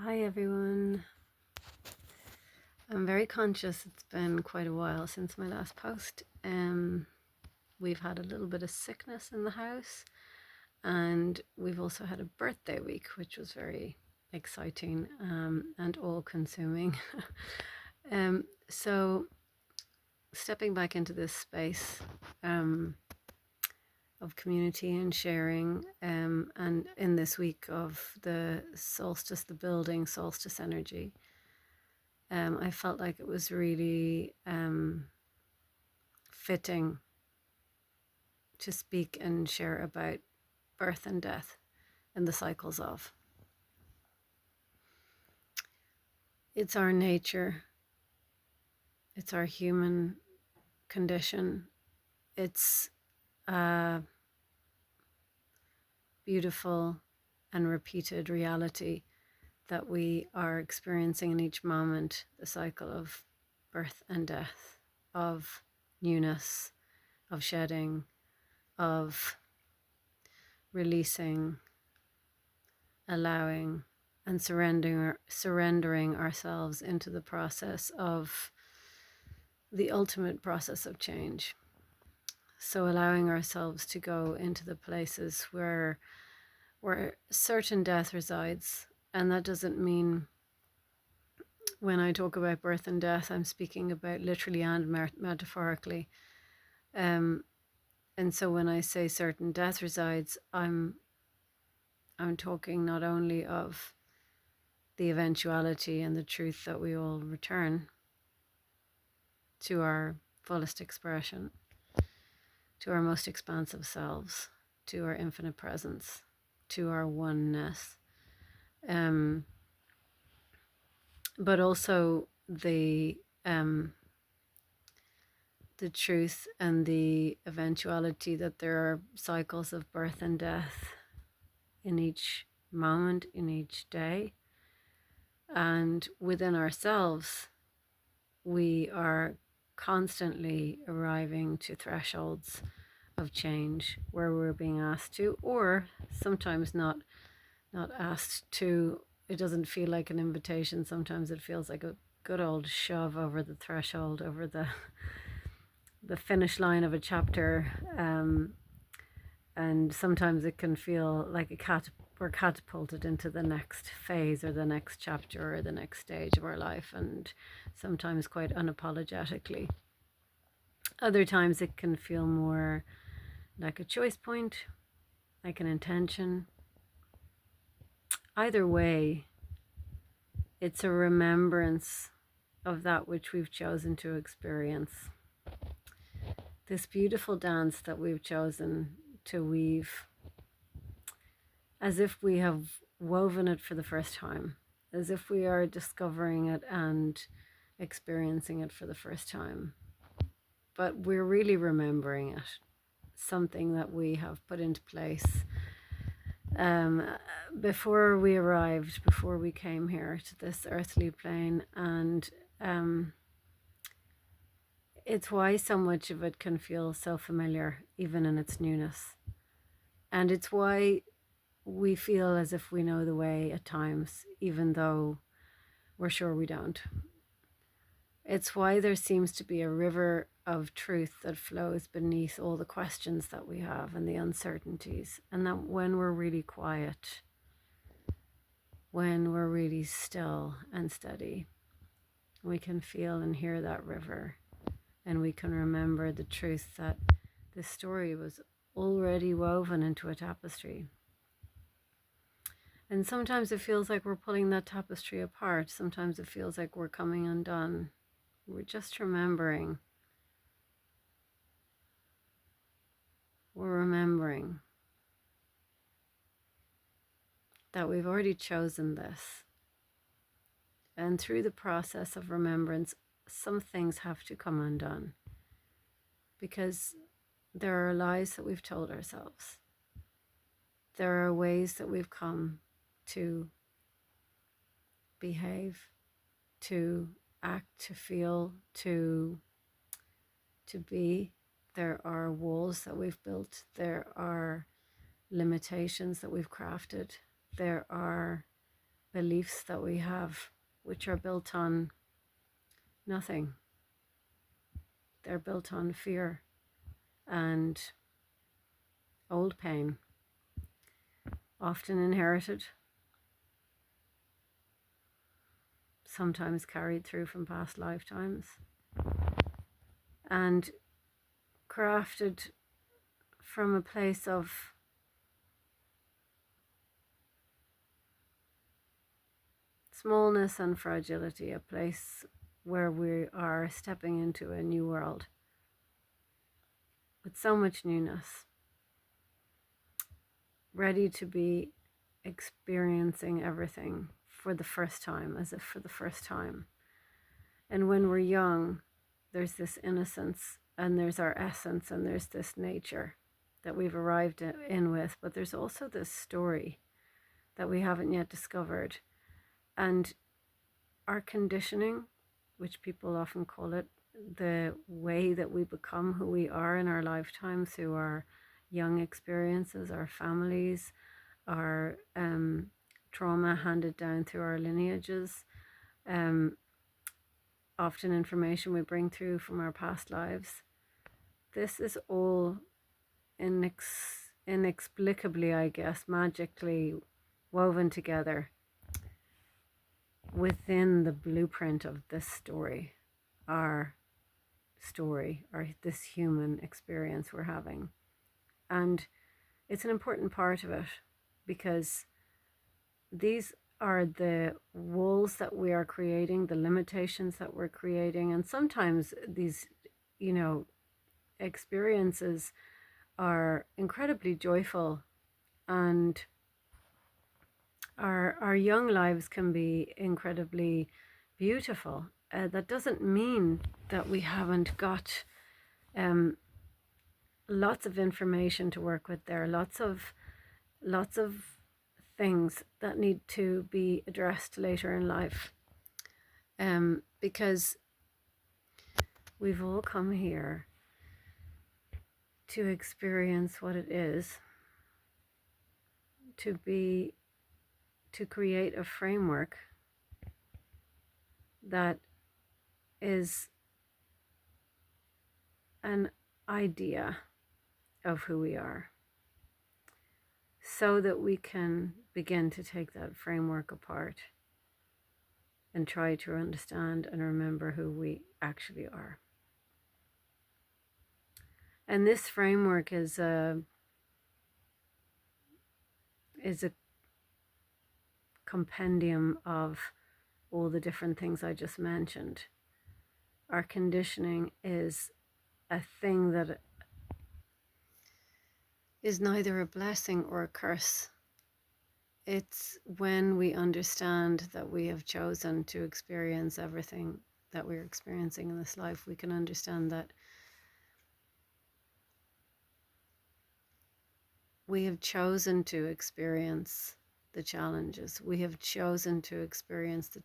Hi everyone. I'm very conscious it's been quite a while since my last post. We've had a little bit of sickness in the house, and we've also had a birthday week, which was very exciting and all-consuming. So stepping back into this space of community and sharing, and in this week of the solstice, the building solstice energy, I felt like it was really fitting to speak and share about birth and death and the cycles of. It's our nature, it's our human condition, it's a beautiful and repeated reality that we are experiencing in each moment, the cycle of birth and death, of newness, of shedding, of releasing, allowing, and surrendering ourselves into the process of the ultimate process of change. So allowing ourselves to go into the places where certain death resides. And that doesn't mean, when I talk about birth and death, I'm speaking about literally and metaphorically. And so when I say certain death resides, I'm talking not only of the eventuality and the truth that we all return to our fullest expression, to our most expansive selves, to our infinite presence, to our oneness, but also the truth and the eventuality that there are cycles of birth and death in each moment, in each day. And within ourselves, we are constantly arriving to thresholds of change where we're being asked to, or sometimes not asked to. It doesn't feel like an invitation. Sometimes it feels like a good old shove over the threshold, over the finish line of a chapter. And sometimes it can feel like we're catapulted into the next phase or the next chapter or the next stage of our life, and sometimes quite unapologetically. Other times it can feel more like a choice point, like an intention. Either way, it's a remembrance of that which we've chosen to experience. This beautiful dance that we've chosen to weave, as if we have woven it for the first time, as if we are discovering it and experiencing it for the first time. But we're really remembering it, something that we have put into place before we arrived, before we came here to this earthly plane. And it's why so much of it can feel so familiar, even in its newness. And it's why we feel as if we know the way at times, even though we're sure we don't. It's why there seems to be a river of truth that flows beneath all the questions that we have and the uncertainties. And that when we're really quiet, when we're really still and steady, we can feel and hear that river. And we can remember the truth that this story was already woven into a tapestry. And sometimes it feels like we're pulling that tapestry apart. Sometimes it feels like we're coming undone. We're just remembering. We're remembering that we've already chosen this. And through the process of remembrance, some things have to come undone. Because there are lies that we've told ourselves. There are ways that we've come to behave, to act, to feel, to be. There are walls that we've built. There are limitations that we've crafted. There are beliefs that we have, which are built on nothing. They're built on fear and old pain, often inherited, sometimes carried through from past lifetimes, and crafted from a place of smallness and fragility, a place where we are stepping into a new world with so much newness, ready to be experiencing everything for the first time, as if for the first time. And when we're young, there's this innocence, and there's our essence, and there's this nature that we've arrived in with, but there's also this story that we haven't yet discovered. And our conditioning, which people often call it, the way that we become who we are in our lifetime through our young experiences, our families, our trauma handed down through our lineages, often information we bring through from our past lives. This is all inexplicably, I guess, magically woven together within the blueprint of this story, our story, or this human experience we're having. And it's an important part of it, because these are the walls that we are creating, the limitations that we're creating. And sometimes these, experiences are incredibly joyful, and our young lives can be incredibly beautiful. That doesn't mean that we haven't got lots of information to work with there, lots of things that need to be addressed later in life, because we've all come here to experience what it is to create a framework that is an idea of who we are, so that we can begin to take that framework apart and try to understand and remember who we actually are. And this framework is a compendium of all the different things I just mentioned. Our conditioning is a thing that is neither a blessing or a curse. It's when we understand that we have chosen to experience everything that we're experiencing in this life, we can understand that we have chosen to experience the challenges. We have chosen to experience the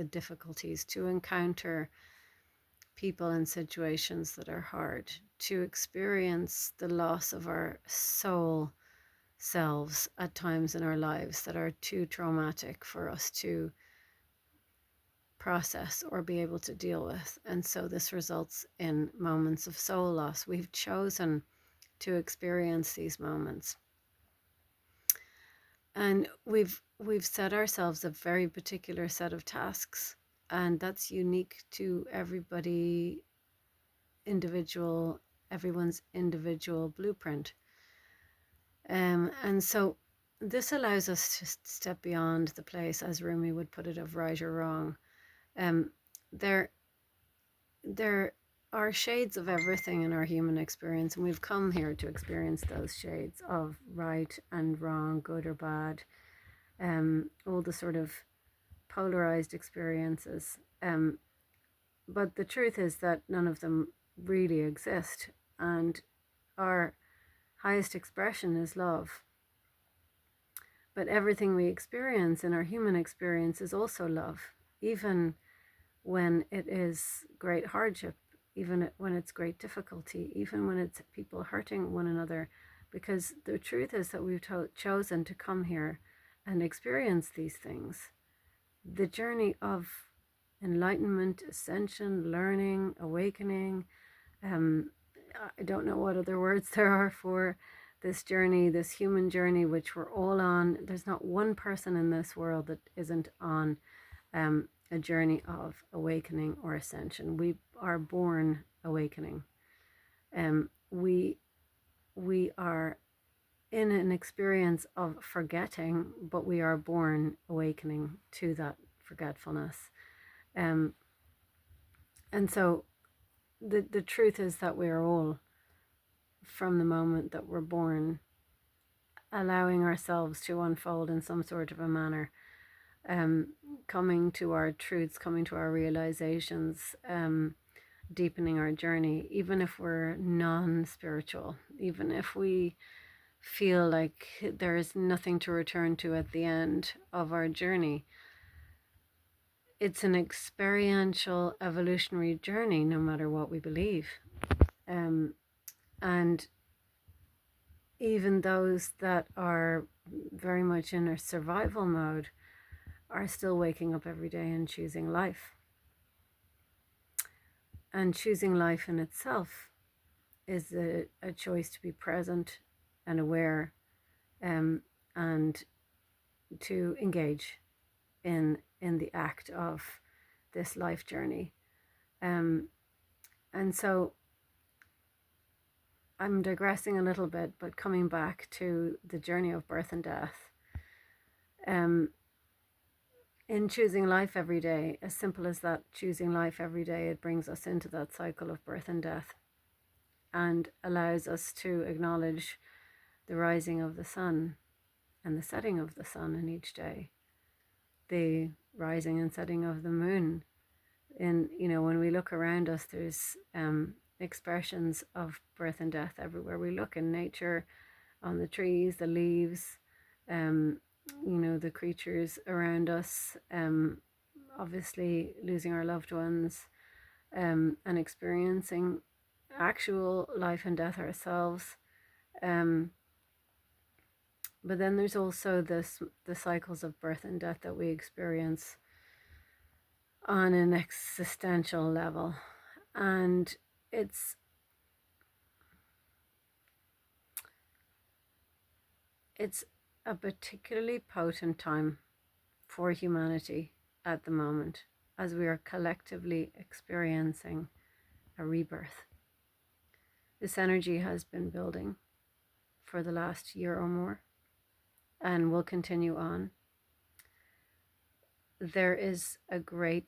difficulties, to encounter people and situations that are hard, to experience the loss of our soul selves at times in our lives that are too traumatic for us to process or be able to deal with. And so this results in moments of soul loss. We've chosen to experience these moments, and we've set ourselves a very particular set of tasks, and that's unique to everyone's individual blueprint. And so this allows us to step beyond the place, as Rumi would put it, of right or wrong. There are shades of everything in our human experience, and we've come here to experience those shades of right and wrong, good or bad, all the sort of polarized experiences. But the truth is that none of them really exist, and our highest expression is love. But everything we experience in our human experience is also love, even when it is great hardship, even when it's great difficulty, even when it's people hurting one another, because the truth is that we've chosen to come here and experience these things. The journey of enlightenment, ascension, learning, awakening. I don't know what other words there are for this journey, this human journey, which we're all on. There's not one person in this world that isn't on a journey of awakening or ascension. We are born awakening. We are in an experience of forgetting, but we are born awakening to that forgetfulness. And so the truth is that we are all, from the moment that we're born, allowing ourselves to unfold in some sort of a manner, coming to our truths, coming to our realizations, deepening our journey, even if we're non-spiritual, even if we feel like there is nothing to return to at the end of our journey. It's an experiential evolutionary journey, no matter what we believe. And even those that are very much in a survival mode are still waking up every day and choosing life. And choosing life in itself is a choice to be present and aware, and to engage in the act of this life journey. And so I'm digressing a little bit, but coming back to the journey of birth and death. In choosing life every day, as simple as that, choosing life every day, it brings us into that cycle of birth and death and allows us to acknowledge the rising of the sun and the setting of the sun in each day, the rising and setting of the moon. And, when we look around us, there's expressions of birth and death everywhere we look in nature, on the trees, the leaves, the creatures around us, obviously losing our loved ones, and experiencing actual life and death ourselves. But then there's also the cycles of birth and death that we experience on an existential level. And it's a particularly potent time for humanity at the moment, as we are collectively experiencing a rebirth. This energy has been building for the last year or more and will continue on. There is a great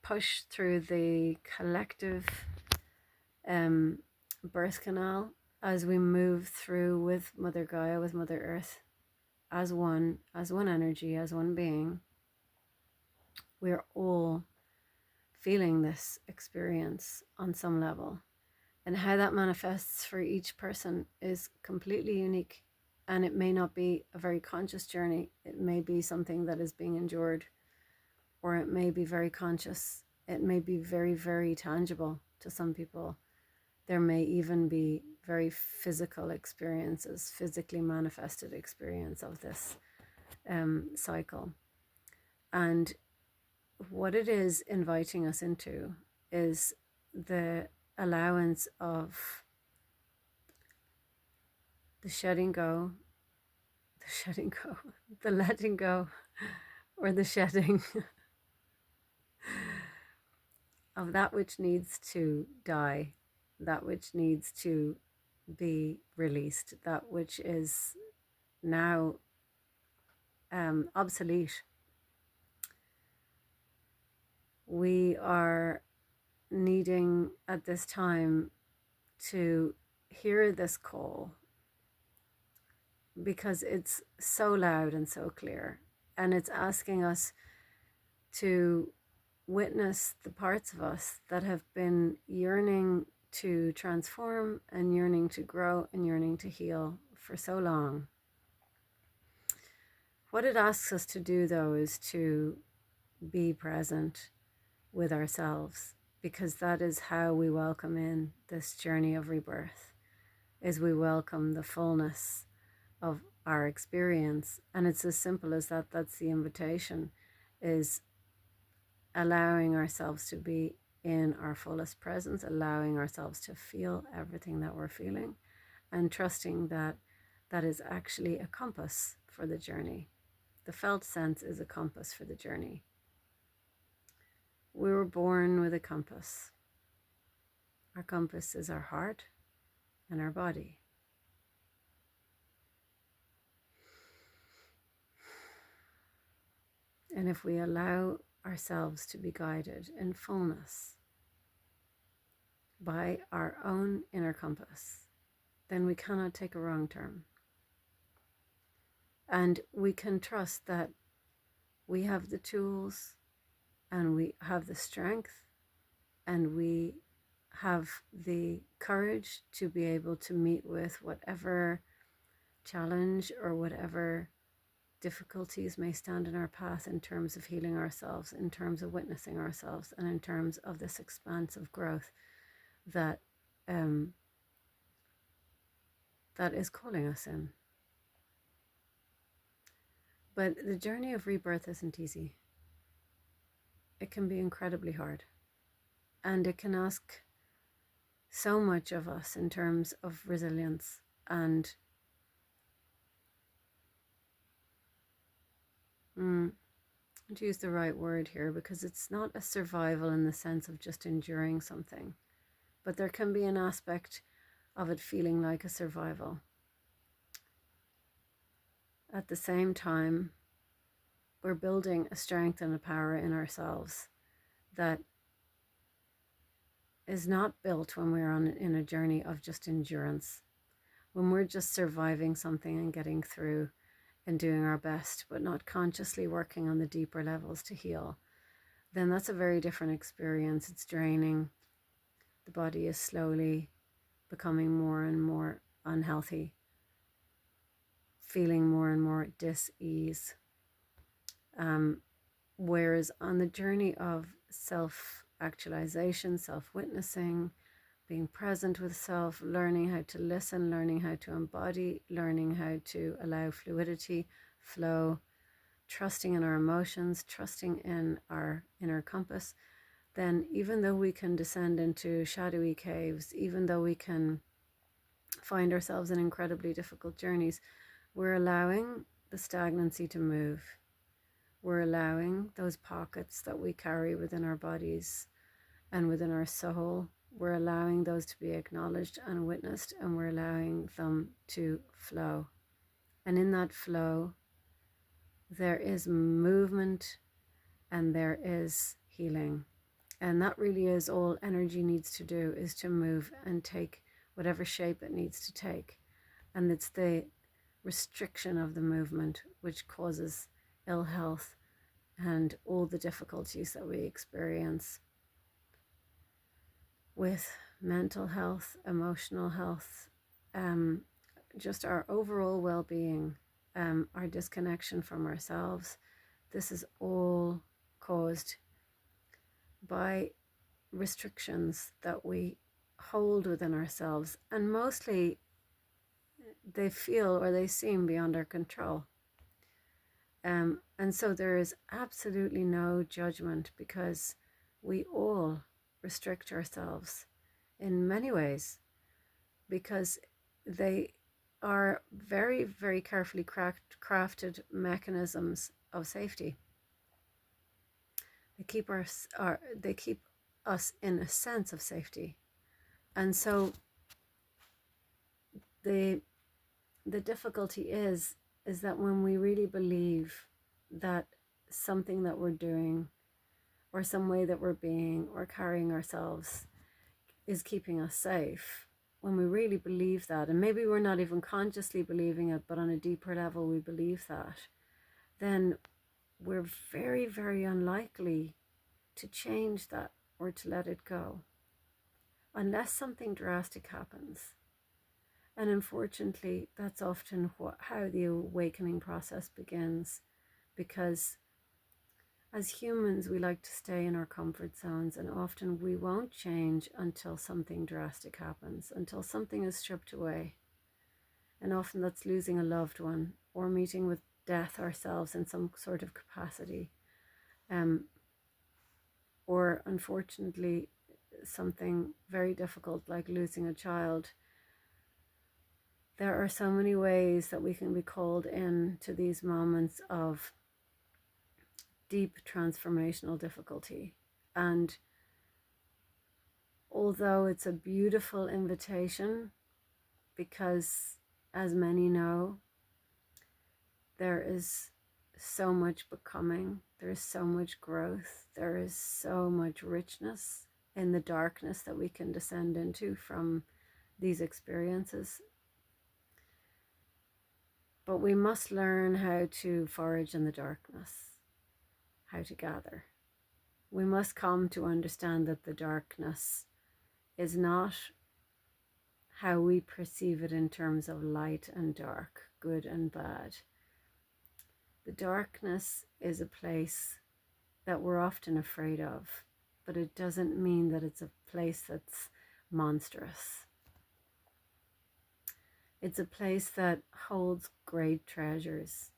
push through the collective birth canal as we move through with Mother Gaia, with Mother Earth, as one energy, as one being. We're all feeling this experience on some level, and how that manifests for each person is completely unique. And it may not be a very conscious journey. It may be something that is being endured, or it may be very conscious. It may be very, very tangible to some people. There may even be very physical experiences, physically manifested experience of this cycle. And what it is inviting us into is the allowance of the letting go, or the shedding of that which needs to die, that which needs to be released, that which is now obsolete. We are needing at this time to hear this call, because it's so loud and so clear, and it's asking us to witness the parts of us that have been yearning to transform and yearning to grow and yearning to heal for so long. What it asks us to do, though, is to be present with ourselves, because that is how we welcome in this journey of rebirth, is we welcome the fullness of our experience. And it's as simple as that. That's the invitation, is allowing ourselves to be in our fullest presence, allowing ourselves to feel everything that we're feeling, and trusting that that is actually a compass for the journey. The felt sense is a compass for the journey. We were born with a compass. Our compass is our heart and our body. And if we allow ourselves to be guided in fullness by our own inner compass, then we cannot take a wrong turn. And we can trust that we have the tools and we have the strength and we have the courage to be able to meet with whatever challenge or whatever difficulties may stand in our path, in terms of healing ourselves, in terms of witnessing ourselves, and in terms of this expansive growth that that is calling us in. But the journey of rebirth isn't easy. It can be incredibly hard, and it can ask so much of us in terms of resilience and to use the right word here, because it's not a survival in the sense of just enduring something, but there can be an aspect of it feeling like a survival. At the same time, we're building a strength and a power in ourselves that is not built when we're in a journey of just endurance. When we're just surviving something and getting through and doing our best, but not consciously working on the deeper levels to heal, then that's a very different experience. It's draining. The body is slowly becoming more and more unhealthy, feeling more and more dis-ease. Whereas on the journey of self-actualization, self-witnessing, being present with self, learning how to listen, learning how to embody, learning how to allow fluidity, flow, trusting in our emotions, trusting in our inner compass, then even though we can descend into shadowy caves, even though we can find ourselves in incredibly difficult journeys, we're allowing the stagnancy to move. We're allowing those pockets that we carry within our bodies and within our soul, we're allowing those to be acknowledged and witnessed, and we're allowing them to flow. And in that flow, there is movement and there is healing. And that really is all energy needs to do, is to move and take whatever shape it needs to take. And it's the restriction of the movement which causes ill health and all the difficulties that we experience with mental health, emotional health, just our overall well-being, our disconnection from ourselves. This is all caused by restrictions that we hold within ourselves, and mostly they feel or they seem beyond our control. And so there is absolutely no judgment, because we all restrict ourselves in many ways, because they are very, very carefully crafted mechanisms of safety. They keep us in a sense of safety. And so the difficulty is that when we really believe that something that we're doing, or some way that we're being or carrying ourselves, is keeping us safe, when we really believe that, and maybe we're not even consciously believing it, but on a deeper level we believe that, then we're very, very unlikely to change that or to let it go, unless something drastic happens. And unfortunately, that's often how the awakening process begins, because as humans, we like to stay in our comfort zones, and often we won't change until something drastic happens, until something is stripped away. And often that's losing a loved one or meeting with death ourselves in some sort of capacity. Or unfortunately, something very difficult like losing a child. There are so many ways that we can be called in to these moments of deep transformational difficulty. And although it's a beautiful invitation, because as many know, there is so much becoming, there is so much growth, there is so much richness in the darkness that we can descend into from these experiences. But we must learn how to forage in the darkness, how to gather. We must come to understand that the darkness is not how we perceive it in terms of light and dark, good and bad. The darkness is a place that we're often afraid of, but it doesn't mean that it's a place that's monstrous. It's a place that holds great treasures,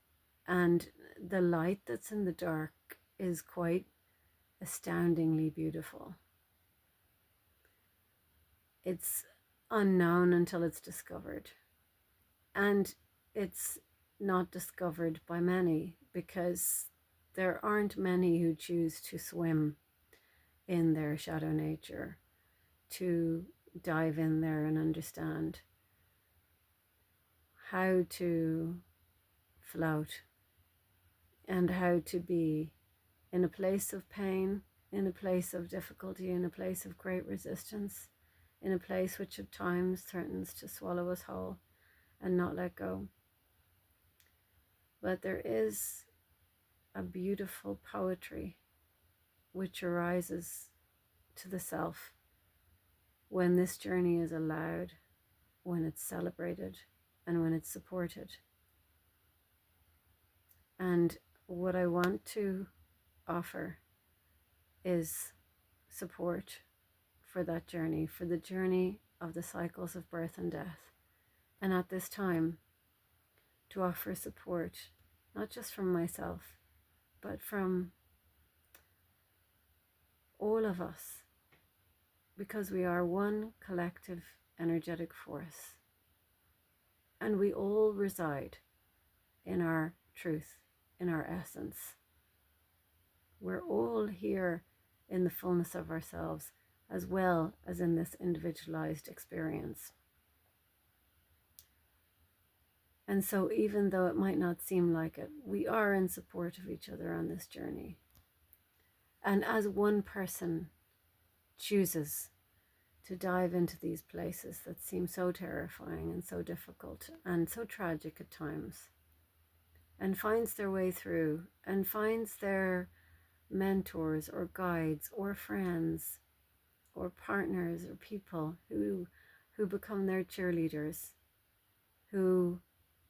and the light that's in the dark is quite astoundingly beautiful. It's unknown until it's discovered, and it's not discovered by many because there aren't many who choose to swim in their shadow nature, to dive in there and understand how to float and how to be in a place of pain, in a place of difficulty, in a place of great resistance, in a place which at times threatens to swallow us whole and not let go. But there is a beautiful poetry which arises to the self when this journey is allowed, when it's celebrated, and when it's supported. And what I want to offer is support for that journey, for the journey of the cycles of birth and death. And at this time, to offer support, not just from myself, but from all of us, because we are one collective energetic force. And we all reside in our truth, in our essence. We're all here in the fullness of ourselves, as well as in this individualized experience. And so even though it might not seem like it, we are in support of each other on this journey. And as one person chooses to dive into these places that seem so terrifying and so difficult and so tragic at times, and finds their way through and finds their mentors or guides or friends or partners or people who become their cheerleaders, who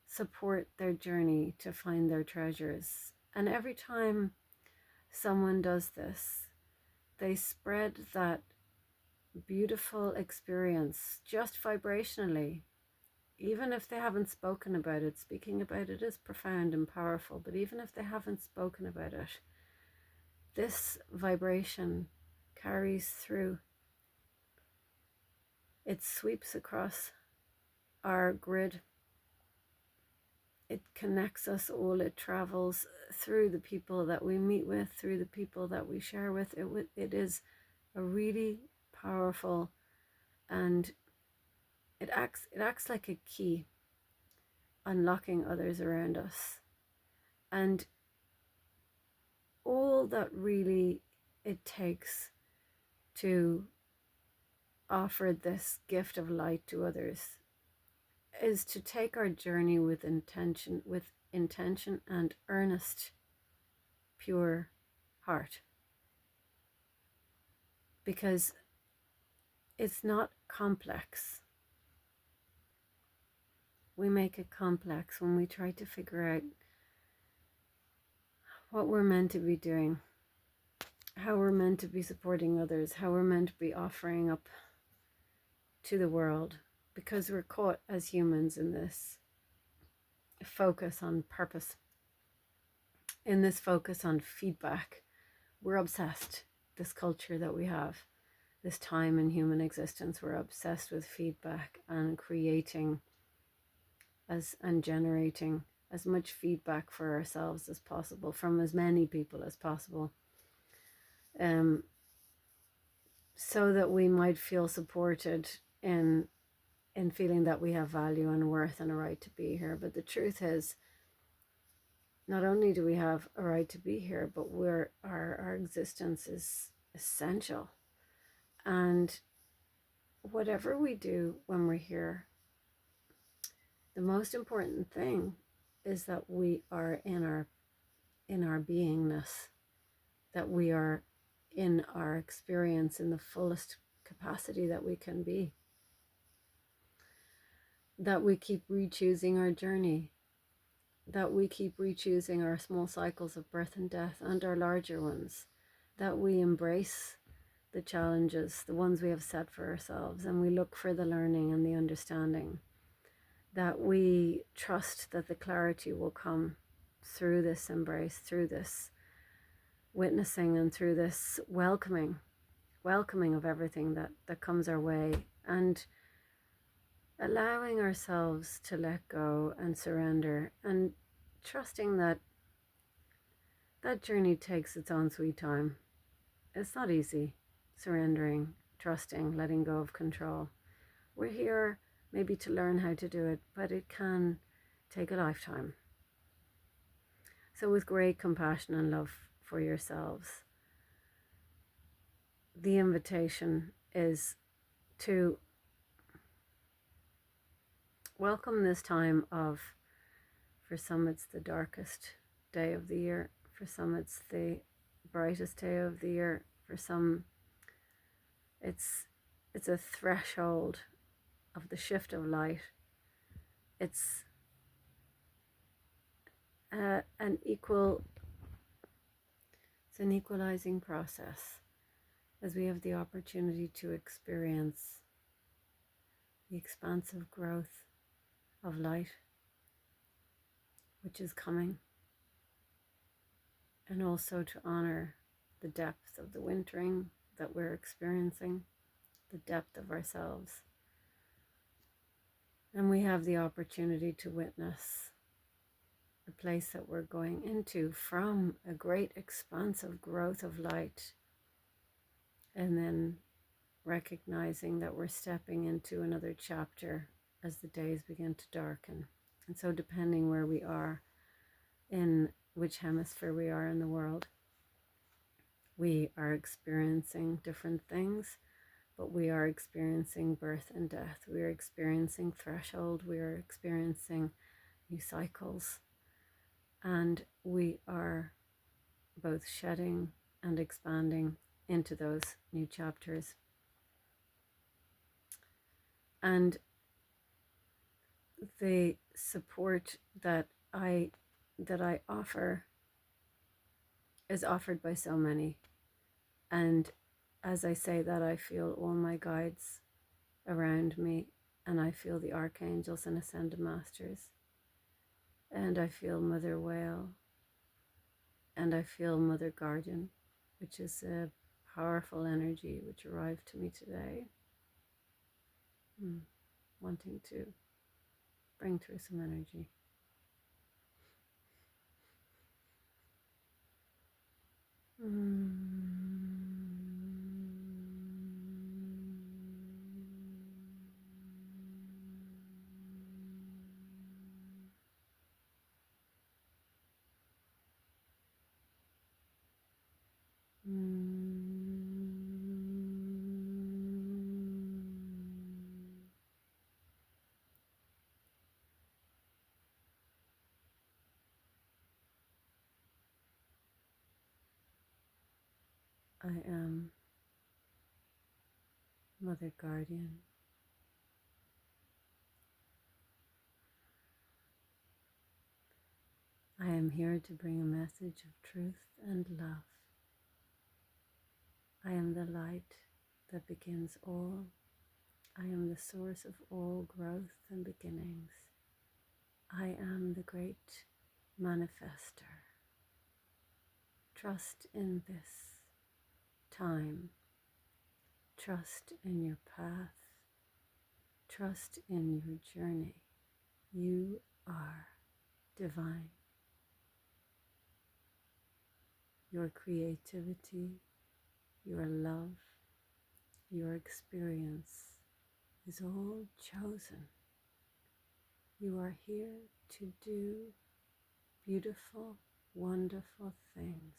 support their journey to find their treasures. And every time someone does this, they spread that beautiful experience just vibrationally. Even if they haven't spoken about it, speaking about it is profound and powerful, but even if they haven't spoken about it, this vibration carries through. It sweeps across our grid. It connects us all. It travels through the people that we meet with, through the people that we share with. It is a really powerful, and it acts like a key, unlocking others around us. And all that really it takes to offer this gift of light to others is to take our journey with intention and earnest, pure heart. Because it's not complex. We make it complex when we try to figure out what we're meant to be doing, how we're meant to be supporting others, how we're meant to be offering up to the world, because we're caught as humans in this. focus on purpose, in this focus on feedback. We're obsessed, this culture that we have, this time in human existence, we're obsessed with feedback and creating and generating as much feedback for ourselves as possible from as many people as possible, so that we might feel supported in feeling that we have value and worth and a right to be here. But the truth is, not only do we have a right to be here, but our existence is essential. And whatever we do when we're here, the most important thing is that we are in our beingness, that we are in our experience in the fullest capacity that we can be, that we keep re-choosing our journey, that we keep re-choosing our small cycles of birth and death and our larger ones, that we embrace the challenges, the ones we have set for ourselves, and we look for the learning and the understanding, that we trust that the clarity will come through this embrace, through this witnessing, and through this welcoming of everything that comes our way, and allowing ourselves to let go and surrender, and trusting that that journey takes its own sweet time. It's not easy, surrendering, trusting, letting go of control. We're here maybe to learn how to do it, but it can take a lifetime. So with great compassion and love for yourselves, the invitation is to welcome this time of, for some it's the darkest day of the year, for some it's the brightest day of the year, for some it's a threshold of the shift of light. It's an equalizing process, as we have the opportunity to experience the expansive growth of light which is coming, and also to honor the depth of the wintering that we're experiencing, the depth of ourselves. And we have the opportunity to witness the place that we're going into from a great expansive growth of light, and then recognizing that we're stepping into another chapter as the days begin to darken. And so depending where we are, in which hemisphere we are in the world, we are experiencing different things, but we are experiencing birth and death. We are experiencing threshold. We are experiencing new cycles. And we are both shedding and expanding into those new chapters. And the support that I offer is offered by so many. And as I say that, I feel all my guides around me, and I feel the archangels and ascended masters, and I feel Mother Whale, and I feel Mother Guardian, which is a powerful energy which arrived to me today, wanting to bring through some energy. I am Mother Guardian. I am here to bring a message of truth and love. I am the light that begins all. I am the source of all growth and beginnings. I am the great manifester. Trust in this time. Trust in your path. Trust in your journey. You are divine. Your creativity, your love, your experience is all chosen. You are here to do beautiful, wonderful things.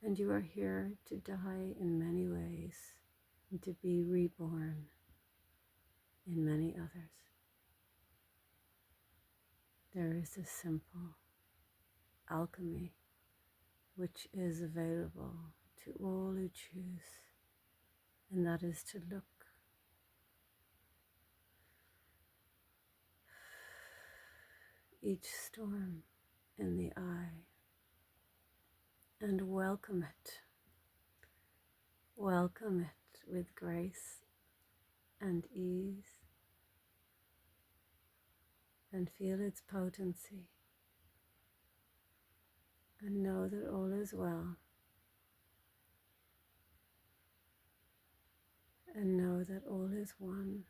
And you are here to die in many ways and to be reborn in many others. There is a simple alchemy which is available to all who choose, and that is to look each storm in the eye and welcome it. Welcome it with grace and ease, and feel its potency, and know that all is well, and know that all is one.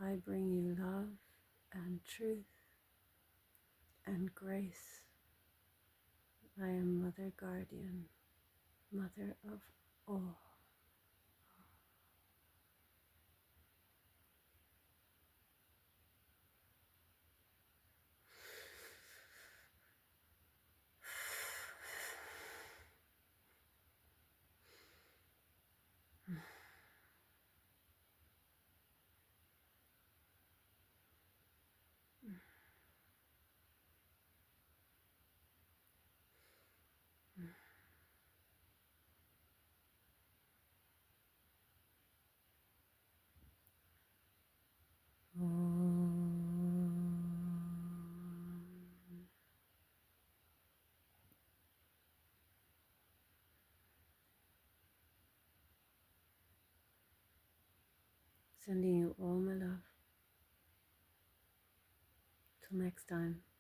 I bring you love and truth and grace. I am Mother Guardian, Mother of all. Sending you all my love. Till next time.